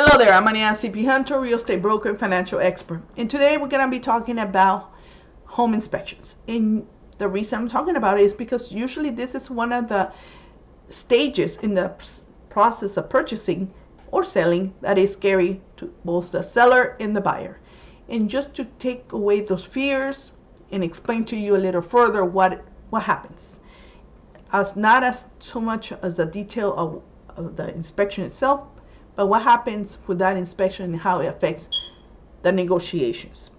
Hello there, I'm Ariana Hunter, real estate broker and financial expert. And today we're going to be talking about home inspections. And the reason I'm talking about it is because usually this is one of the stages in the process of purchasing or selling that is scary to both the seller and the buyer. And just to take away those fears and explain to you a little further what happens. As not as so much as the detail of the inspection itself, but what happens with that inspection and how it affects the negotiations.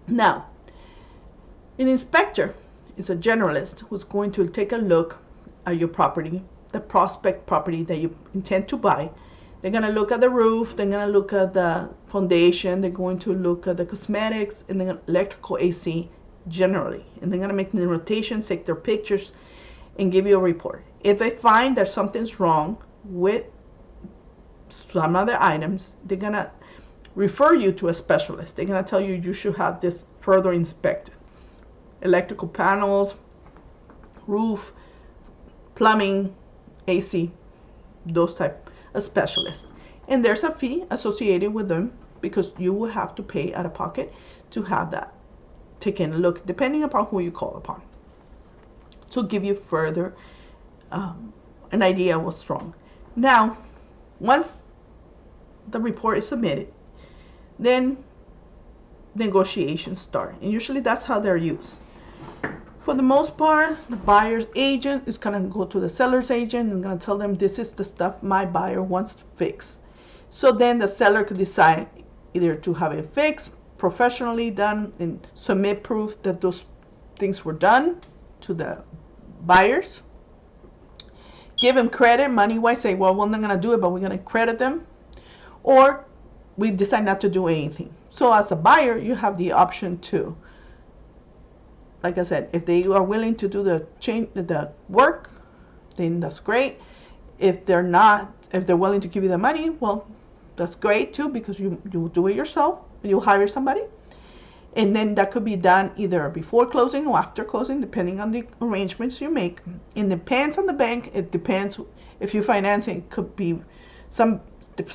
Now, an inspector is a generalist who's going to take a look at your property, the prospect property that you intend to buy. They're going to look at the roof, they're going to look at the foundation, they're going to look at the cosmetics and the electrical AC generally. And they're going to make the notations, take their pictures, and give you a report. If they find that something's wrong with some other items, they're going to refer you to a specialist. They're going to tell you you should have this further inspected. Electrical panels, roof, plumbing, AC, those type of specialists. And there's a fee associated with them because you will have to pay out of pocket to have that taken a look, depending upon who you call upon, to give you further an idea of what's wrong. Now, once the report is submitted, then negotiations start. And usually that's how they're used. For the most part, the buyer's agent is going to go to the seller's agent and going to tell them this is the stuff my buyer wants fixed. So then the seller could decide either to have it fixed, professionally done, and submit proof that those things were done to the buyers. Give them credit, money-wise, say, well, we're not going to do it, but we're going to credit them. Or we decide not to do anything. So as a buyer, you have the option to, like I said, if they are willing to do the work, then that's great. If they're not, if they're willing to give you the money, well, that's great too, because you do it yourself. You'll hire somebody. And then that could be done either before closing or after closing, depending on the arrangements you make. It depends on the bank. It depends if you're financing. It could be some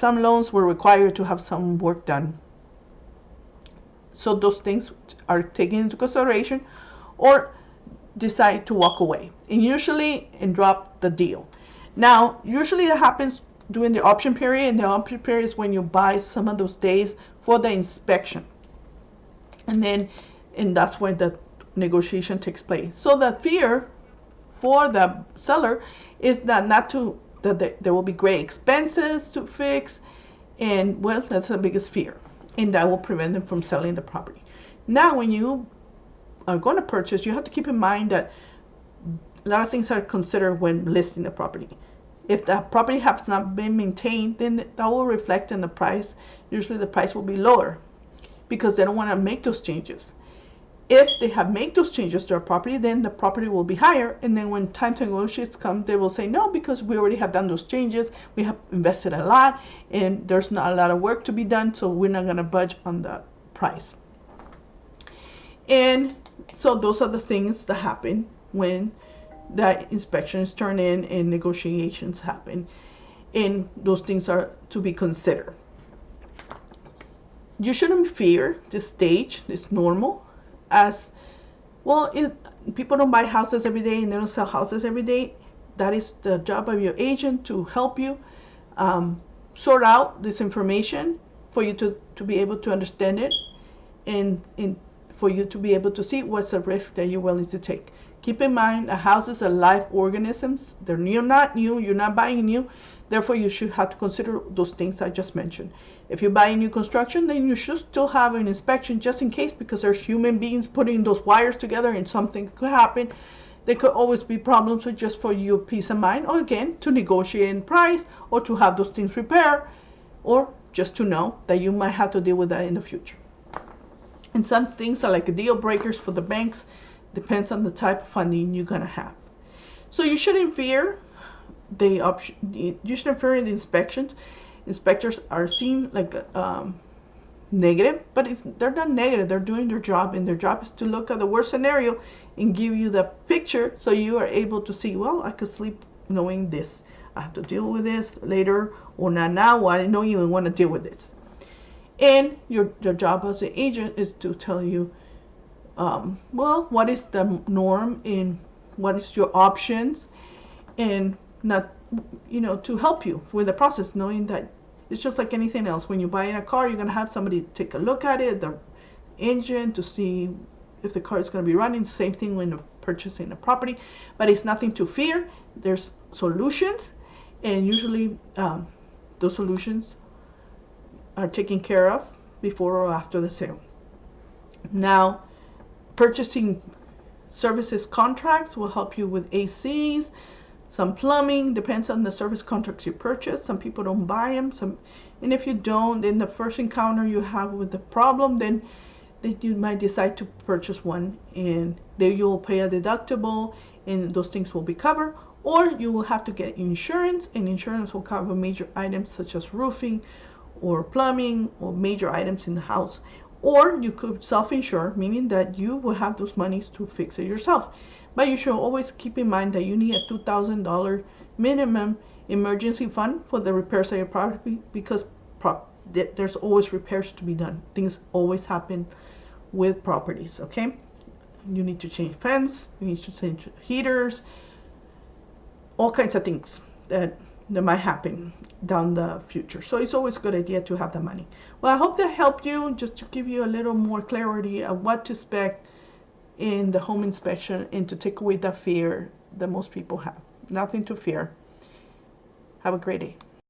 loans were required to have some work done. So those things are taken into consideration, or decide to walk away and drop the deal. Now, usually that happens during the option period, and the option period is when you buy some of those days for the inspection. And that's when the negotiation takes place. So the fear for the seller is that there will be great expenses to fix, and well, that's the biggest fear, and that will prevent them from selling the property. Now, when you are going to purchase, you have to keep in mind that a lot of things are considered when listing the property. If the property has not been maintained, then that will reflect in the price. Usually the price will be lower, because they don't want to make those changes. If they have made those changes to our property, then the property will be higher. And then when time to negotiate comes, they will say, no, because we already have done those changes. We have invested a lot, and there's not a lot of work to be done, so we're not going to budge on the price. And so those are the things that happen when the inspections turn in and negotiations happen. And those things are to be considered. You shouldn't fear this stage. It's normal. As well, people don't buy houses every day, and they don't sell houses every day. That is the job of your agent, to help you sort out this information for you to be able to understand it, and for you to be able to see what's the risk that you're willing to take. Keep in mind, a house is a live organisms. They're not new. You're not buying new. Therefore, you should have to consider those things I just mentioned. If you buy a new construction, then you should still have an inspection just in case, because there's human beings putting those wires together and something could happen. There could always be problems, so just for your peace of mind, or again, to negotiate in price, or to have those things repaired, or just to know that you might have to deal with that in the future. And some things are like deal breakers for the banks. Depends on the type of funding you're going to have. So you shouldn't fear the inspections. Inspectors are seen like negative, but they're not negative. They're doing their job, and their job is to look at the worst scenario and give you the picture, so you are able to see, well, I could sleep knowing this. I have to deal with this later, or not now, or I don't even want to deal with this. And your job as an agent is to tell you, well, what is the norm and what is your options, and not, to help you with the process, knowing that it's just like anything else. When you're buying a car, you're going to have somebody take a look at it, the engine, to see if the car is going to be running. Same thing when you're purchasing a property, but it's nothing to fear. There's solutions, and usually those solutions are taken care of before or after the sale. Now, purchasing services contracts will help you with ACs, some plumbing, depends on the service contracts you purchase. Some people don't buy them, and if you don't, then the first encounter you have with the problem, then you might decide to purchase one, and then you'll pay a deductible and those things will be covered. Or you will have to get insurance, and insurance will cover major items such as roofing or plumbing or major items in the house. Or you could self-insure, meaning that you will have those monies to fix it yourself. But you should always keep in mind that you need a $2,000 minimum emergency fund for the repairs of your property, because there's always repairs to be done. Things always happen with properties, okay? You need to change fence, you need to change heaters, all kinds of things that might happen down the future. So it's always a good idea to have the money. Well, I hope that helped you, just to give you a little more clarity of what to expect in the home inspection, and to take away the fear that most people have. Nothing to fear. Have a great day.